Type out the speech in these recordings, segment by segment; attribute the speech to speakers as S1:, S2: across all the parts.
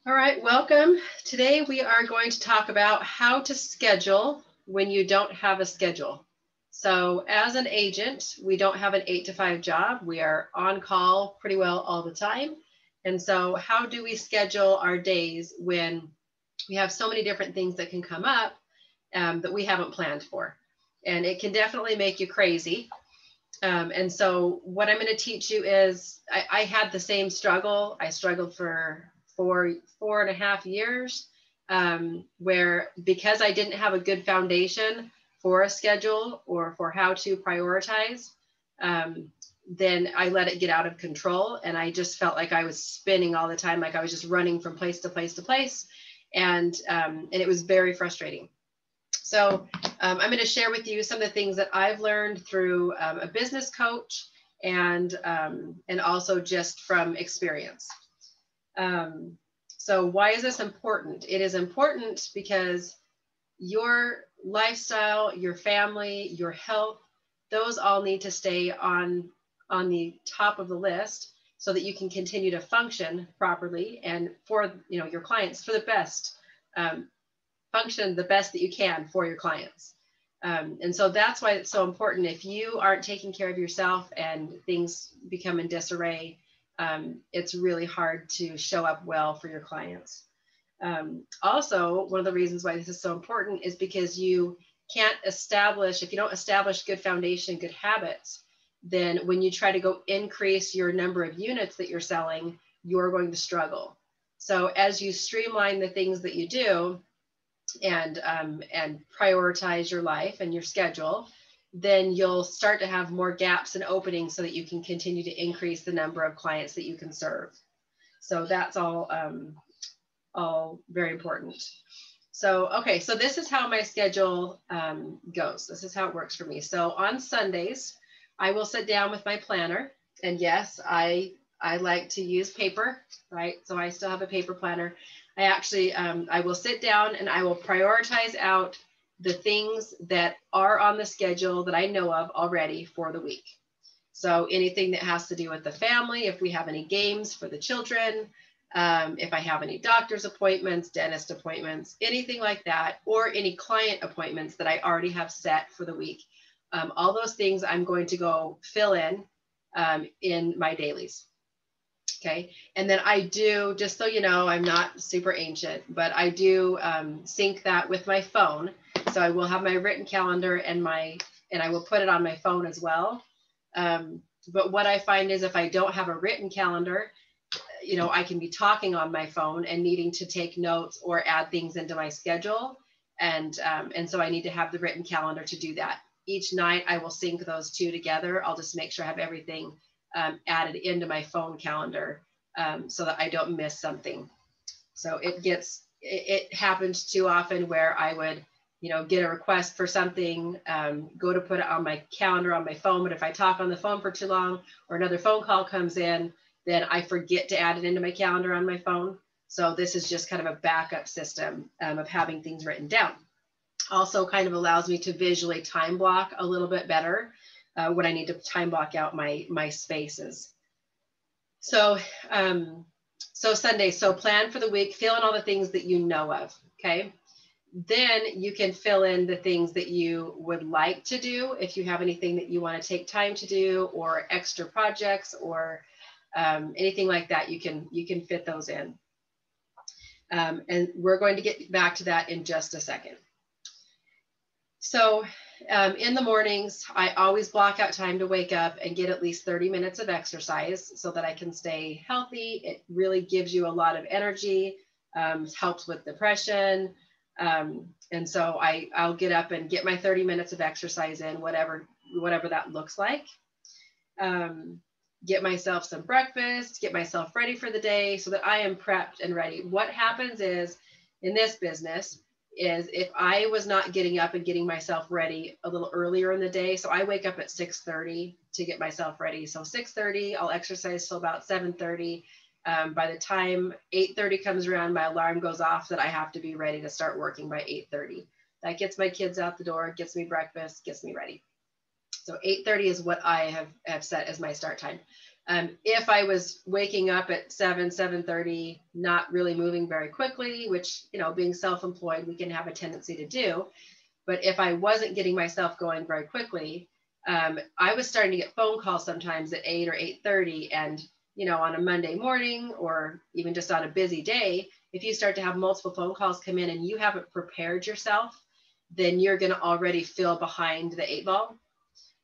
S1: All right, welcome. Today we are going to talk about how to schedule when you don't have a schedule. So as an agent, we don't have an 8 to 5 job. We are on call pretty well all the time. And so how do we schedule our days when we have so many different things that can come up that we haven't planned for? And it can definitely make you crazy. And so what I'm going to teach you is I had the same struggle. I struggled for 4.5 years, where because I didn't have a good foundation for a schedule or for how to prioritize, then I let it get out of control. And I just felt like I was spinning all the time, like I was just running from place to place to place. And it was very frustrating. So I'm going to share with you some of the things that I've learned through a business coach and also just from experience. So why is this important? It is important because your lifestyle, your family, your health, those all need to stay on the top of the list so that you can continue to function properly and for your clients for the best. Function the best that you can for your clients. And so that's why it's so important. If you aren't taking care of yourself and things become in disarray, it's really hard to show up well for your clients. Also, one of the reasons why this is so important is because you can't establish, if you don't establish good foundation, good habits, then when you try to go increase your number of units that you're selling, you're going to struggle. So as you streamline the things that you do, and prioritize your life and your schedule, then you'll start to have more gaps and openings so that you can continue to increase the number of clients that you can serve. So that's all very important. So, okay, so this is how my schedule goes. This is how it works for me. So on Sundays, I will sit down with my planner. And yes, I like to use paper, right? So I still have a paper planner. I actually, I will sit down and I will prioritize out the things that are on the schedule that I know of already for the week. So anything that has to do with the family, if we have any games for the children, if I have any doctor's appointments, dentist appointments, anything like that, or any client appointments that I already have set for the week. All those things I'm going to go fill in my dailies. Okay. And then I do, just so you know, I'm not super ancient, but I do sync that with my phone. So I will have my written calendar and I will put it on my phone as well. But what I find is if I don't have a written calendar, I can be talking on my phone and needing to take notes or add things into my schedule. And so I need to have the written calendar to do that. Each night I will sync those two together. I'll just make sure I have everything added into my phone calendar so that I don't miss something. So it happens too often where I would, get a request for something, go to put it on my calendar on my phone. But if I talk on the phone for too long or another phone call comes in, then I forget to add it into my calendar on my phone. So this is just kind of a backup system of having things written down. Also kind of allows me to visually time block a little bit better when I need to time block out my spaces. So Sunday, so plan for the week, fill in all the things that you know of, okay? Then you can fill in the things that you would like to do. If you have anything that you want to take time to do or extra projects or anything like that, you can fit those in. And we're going to get back to that in just a second. So in the mornings, I always block out time to wake up and get at least 30 minutes of exercise so that I can stay healthy. It really gives you a lot of energy, helps with depression. And so I'll get up and get my 30 minutes of exercise in, whatever that looks like. Get myself some breakfast, get myself ready for the day so that I am prepped and ready. What happens is in this business is if I was not getting up and getting myself ready a little earlier in the day, so I wake up at 6:30 to get myself ready. So 6:30, I'll exercise till about 7:30. By the time 8:30 comes around, my alarm goes off that I have to be ready to start working by 8:30. That gets my kids out the door, gets me breakfast, gets me ready. So 8:30 is what I have set as my start time. If I was waking up at 7:30, not really moving very quickly, which, you know, being self-employed, we can have a tendency to do. But if I wasn't getting myself going very quickly, I was starting to get phone calls sometimes at 8 or 8:30. And, you know, on a Monday morning or even just on a busy day, if you start to have multiple phone calls come in and you haven't prepared yourself, then you're going to already feel behind the 8 ball.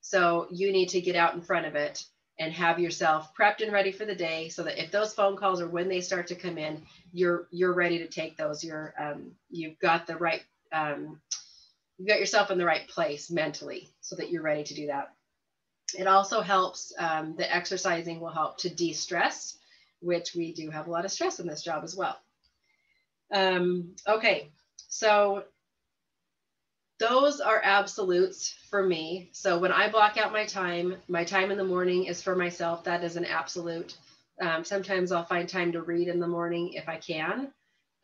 S1: So you need to get out in front of it and have yourself prepped and ready for the day, so that if those phone calls or when they start to come in, you're ready to take those. You've got the right, you've got yourself in the right place mentally so that you're ready to do that. It also helps, the exercising will help to de-stress, which we do have a lot of stress in this job as well. Okay, so those are absolutes for me. So when I block out my time in the morning is for myself. That is an absolute. Sometimes I'll find time to read in the morning if I can.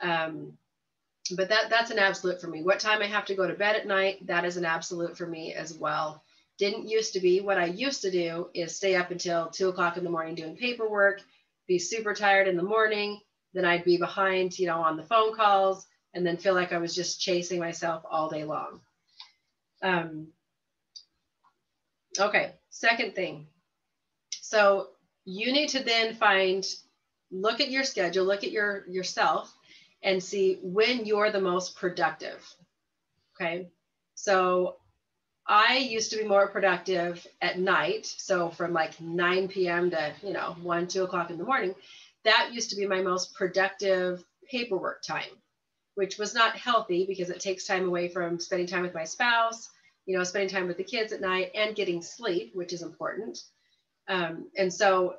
S1: But that's an absolute for me. What time I have to go to bed at night, that is an absolute for me as well. Didn't used to be. What I used to do is stay up until 2 o'clock in the morning doing paperwork, be super tired in the morning. Then I'd be behind, you know, on the phone calls, and then feel like I was just chasing myself all day long. Okay, second thing. So you need to then look at your schedule, look at yourself, and see when you're the most productive. Okay, so I used to be more productive at night. So from like 9 p.m. to, you know, 1, 2 o'clock in the morning, that used to be my most productive paperwork time, which was not healthy because it takes time away from spending time with my spouse, you know, spending time with the kids at night and getting sleep, which is important. And so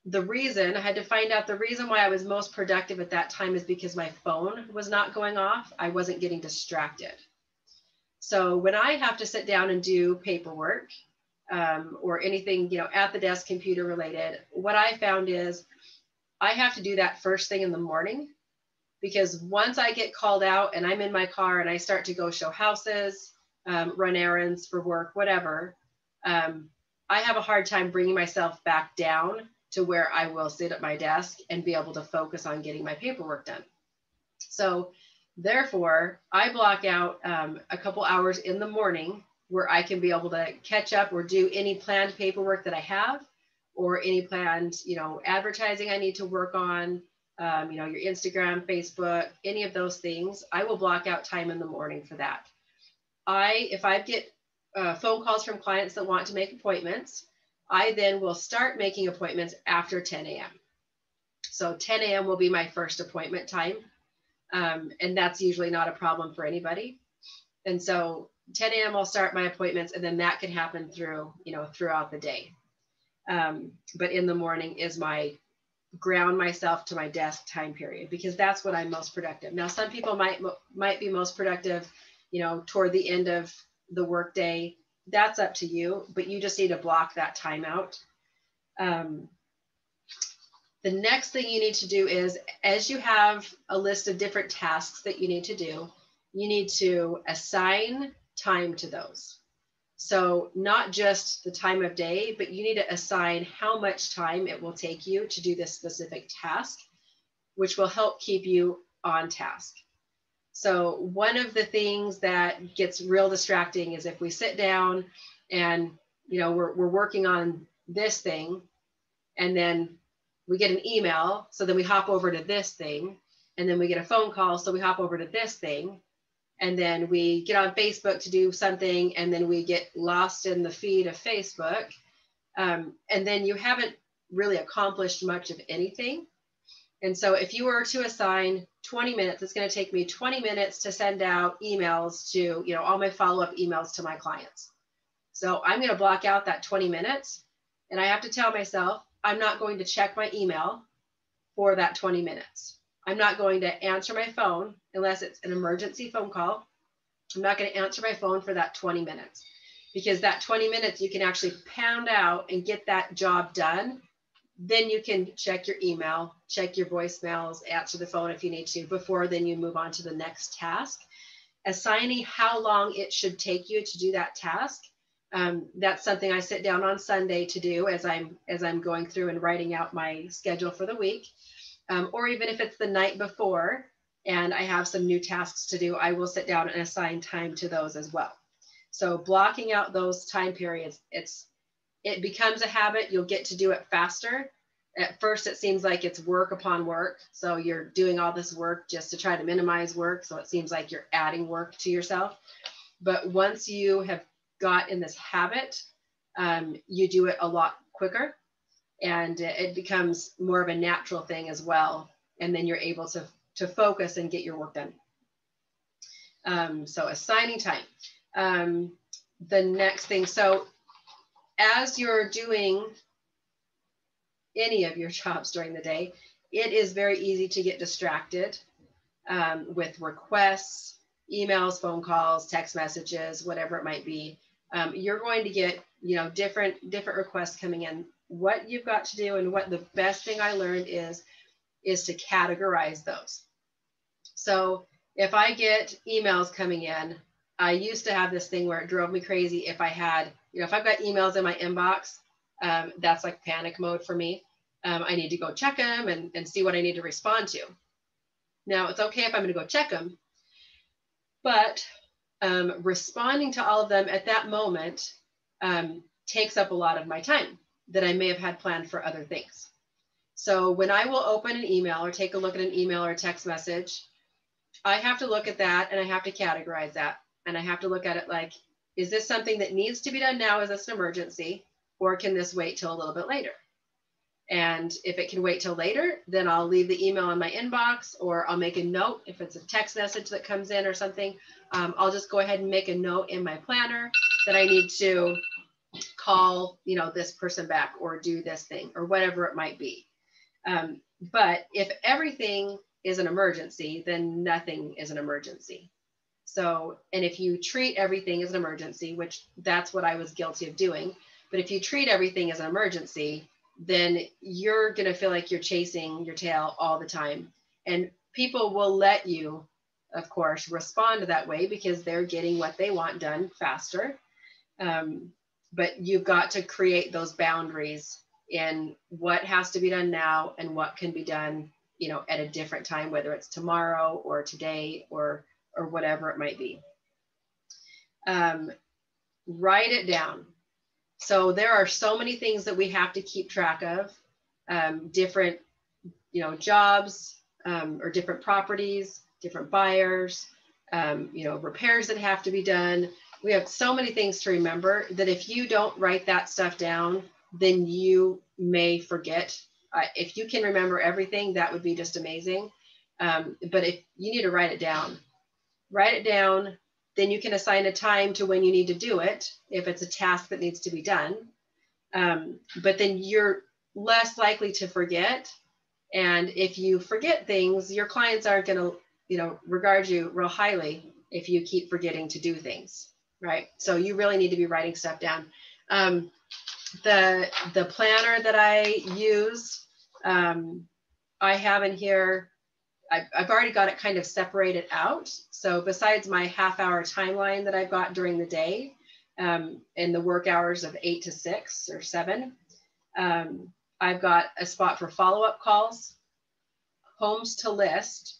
S1: I had to find out the reason why I was most productive at that time is because my phone was not going off. I wasn't getting distracted. So when I have to sit down and do paperwork or anything, you know, at the desk computer related, what I found is I have to do that first thing in the morning, because once I get called out and I'm in my car and I start to go show houses, run errands for work, whatever, I have a hard time bringing myself back down to where I will sit at my desk and be able to focus on getting my paperwork done. So therefore, I block out a couple hours in the morning where I can be able to catch up or do any planned paperwork that I have, or any planned, you know, advertising I need to work on, you know, your Instagram, Facebook, any of those things. I will block out time in the morning for that. If I get phone calls from clients that want to make appointments, I then will start making appointments after 10 a.m. So 10 a.m. will be my first appointment time. And that's usually not a problem for anybody. And so 10 a.m. I'll start my appointments, and then that can happen throughout the day. But in the morning is my ground myself to my desk time period, because that's when I'm most productive. Now, some people might be most productive, you know, toward the end of the workday. That's up to you, but you just need to block that time out. The next thing you need to do is, as you have a list of different tasks that you need to do, you need to assign time to those. So not just the time of day, but you need to assign how much time it will take you to do this specific task, which will help keep you on task. So one of the things that gets real distracting is if we sit down and, you know, we're working on this thing, and then we get an email, so then we hop over to this thing, and then we get a phone call, so we hop over to this thing, and then we get on Facebook to do something, and then we get lost in the feed of Facebook, and then you haven't really accomplished much of anything. And so if you were to assign 20 minutes, it's going to take me 20 minutes to send out emails to, you know, all my follow-up emails to my clients. So I'm going to block out that 20 minutes, and I have to tell myself, I'm not going to check my email for that 20 minutes. I'm not going to answer my phone unless it's an emergency phone call. I'm not going to answer my phone for that 20 minutes, because that 20 minutes you can actually pound out and get that job done. Then you can check your email, check your voicemails, answer the phone if you need to, before then you move on to the next task. Assigning how long it should take you to do that task That's something I sit down on Sunday to do as I'm going through and writing out my schedule for the week. Or even if it's the night before and I have some new tasks to do, I will sit down and assign time to those as well. So blocking out those time periods, it becomes a habit. You'll get to do it faster. At first, it seems like it's work upon work. So you're doing all this work just to try to minimize work. So it seems like you're adding work to yourself. But once you have got in this habit, you do it a lot quicker, and it becomes more of a natural thing as well. And then you're able to focus and get your work done. So assigning time. The next thing, so as you're doing any of your jobs during the day, it is very easy to get distracted with requests, emails, phone calls, text messages, whatever it might be. You're going to get, different requests coming in. What you've got to do, and what the best thing I learned is to categorize those. So if I get emails coming in, I used to have this thing where it drove me crazy. If I had, if I've got emails in my inbox, that's like panic mode for me. I need to go check them and see what I need to respond to. Now, it's okay if I'm going to go check them, but responding to all of them at that moment takes up a lot of my time that I may have had planned for other things. So when I will open an email or take a look at an email or a text message, I have to look at that and I have to categorize that. And I have to look at it like, is this something that needs to be done now? Is this an emergency? Or can this wait till a little bit later? And if it can wait till later, then I'll leave the email in my inbox, or I'll make a note. If it's a text message that comes in or something, I'll just go ahead and make a note in my planner that I need to call, this person back or do this thing or whatever it might be. But if everything is an emergency, then nothing is an emergency. So, and if you treat everything as an emergency, which that's what I was guilty of doing, but if you treat everything as an emergency, then you're going to feel like you're chasing your tail all the time. And people will let you, of course, respond that way because they're getting what they want done faster. But you've got to create those boundaries in what has to be done now and what can be done, at a different time, whether it's tomorrow or today or whatever it might be. Write it down. So there are so many things that we have to keep track of, different, jobs or different properties, different buyers, repairs that have to be done. We have so many things to remember that if you don't write that stuff down, then you may forget. If you can remember everything, that would be just amazing. But if you need to write it down, then you can assign a time to when you need to do it, if it's a task that needs to be done. But then you're less likely to forget. And if you forget things, your clients aren't going to, regard you real highly if you keep forgetting to do things, right? So you really need to be writing stuff down. The planner that I use, I have in here, I've already got it kind of separated out. So besides my half-hour timeline that I've got during the day, in the work hours of 8 to 6 or 7, I've got a spot for follow-up calls, homes to list,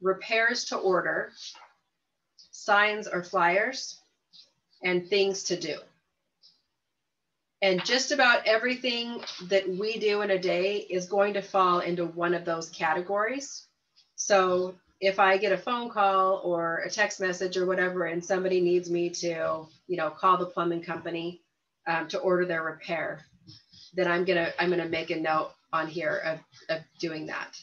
S1: repairs to order, signs or flyers, and things to do. And just about everything that we do in a day is going to fall into one of those categories. So if I get a phone call or a text message or whatever, and somebody needs me to, call the plumbing company to order their repair, then I'm gonna make a note on here of doing that.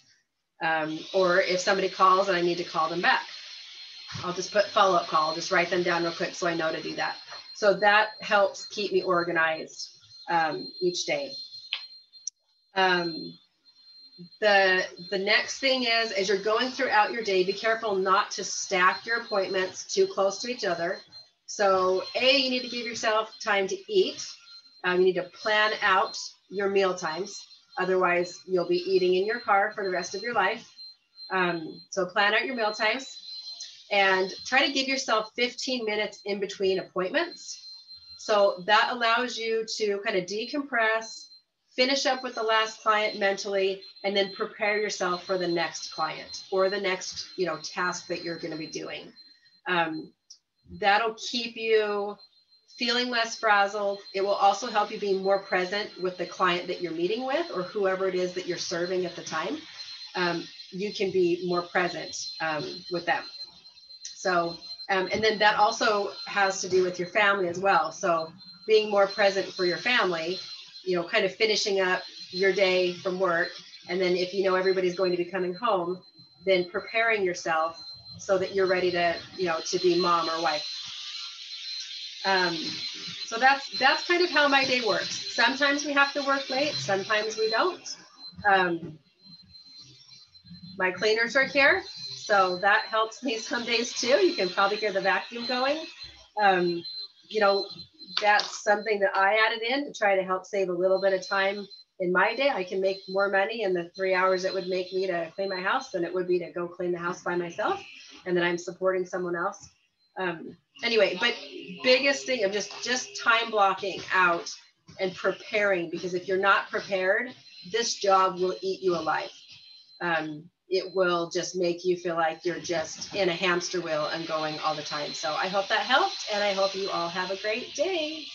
S1: Or if somebody calls and I need to call them back, I'll just put follow-up call, just write them down real quick so I know to do that. So that helps keep me organized each day. The next thing is, as you're going throughout your day, be careful not to stack your appointments too close to each other. So you need to give yourself time to eat. You need to plan out your meal times. Otherwise, you'll be eating in your car for the rest of your life. So plan out your meal times and try to give yourself 15 minutes in between appointments. So that allows you to kind of decompress, finish up with the last client mentally, and then prepare yourself for the next client or the next, task that you're going to be doing. That'll keep you feeling less frazzled. It will also help you be more present with the client that you're meeting with or whoever it is that you're serving at the time. You can be more present with them. So, and then that also has to do with your family as well. So being more present for your family, kind of finishing up your day from work. And then if everybody's going to be coming home, then preparing yourself so that you're ready to, to be mom or wife. So that's kind of how my day works. Sometimes we have to work late, sometimes we don't. My cleaners are here, so that helps me some days too. You can probably hear the vacuum going. That's something that I added in to try to help save a little bit of time in my day. I can make more money in the 3 hours it would make me to clean my house than it would be to go clean the house by myself, and then I'm supporting someone else. Anyway, but biggest thing of just time blocking out and preparing, because if you're not prepared, this job will eat you alive. It will just make you feel like you're just in a hamster wheel and going all the time. So I hope that helped, and I hope you all have a great day.